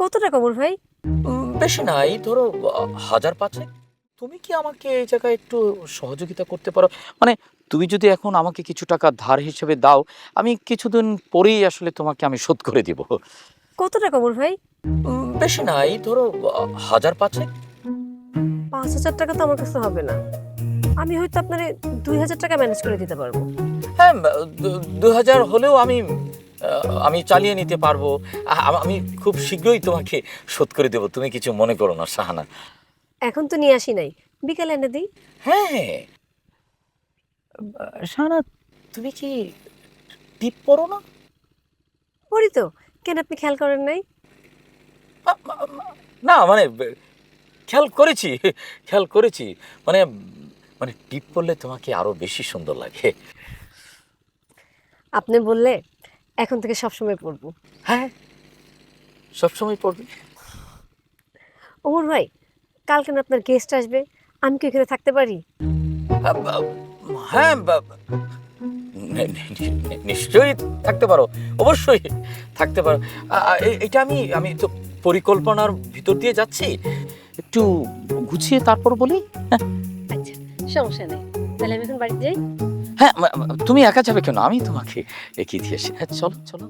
কত টাকা ওমর ভাই? বেশি না, এই ধরো 1,500। তুমি কি আমাকে এই জায়গায় একটু সহযোগিতা করতে পারো? মানে তুমি যদি এখন আমাকে কিছু টাকা ধার হিসেবে দাও, আমি কিছুদিন পরেই আসলে তোমাকে আমি শোধ করে দিব। কত টাকা ওমর ভাই? বেশি না, এই ধরো 1,500। 5,000 টাকা তো আমার কাছে হবে না। আমি হয়তো আপনারে 2,000 টাকা ম্যানেজ করে দিতে পারবো। হ্যাঁ, 2,000 হলেও আমি চালিয়ে নিতে পারবো। আমি খুব শীঘ্রই তোমাকে শোধ করে দেবো, তুমি কিছু মনে করো না শাহানা। এখন তো নিয়ে আসি নাই, বিকালে এনে দিই। হ্যাঁ, শাহানা, তুমি কি টিপ পড়ো না? করি তো, কেন আপনি খেয়াল করেন নাই? না মানে খেয়াল করেছি, খেয়াল করেছি। মানে মানে টিপ পড়লে তোমাকে আরো বেশি সুন্দর লাগে। আপনি বললে এখন থেকে সবসময় পড়বো। হ্যাঁ, সবসময় পড়বে। ওমর ভাই, কালকে না আপনার গেস্ট আসবে, আমি কি এখানে থাকতে পারি? হ্যাঁ, নিশ্চয়ই থাকতে পারো, অবশ্যই থাকতে পারো। এটা আমি আমি তো পরিকল্পনার ভিতর দিয়ে যাচ্ছি, একটু গুছিয়ে তারপর বলি। আচ্ছা, সমস্যা নেই, তাহলে আমি এখন বাড়িতে যাই। হ্যাঁ, তুমি একা যাবে কেন? আমি তোমাকে এগিয়ে দিয়ে আসি। হ্যাঁ, চলো চলো।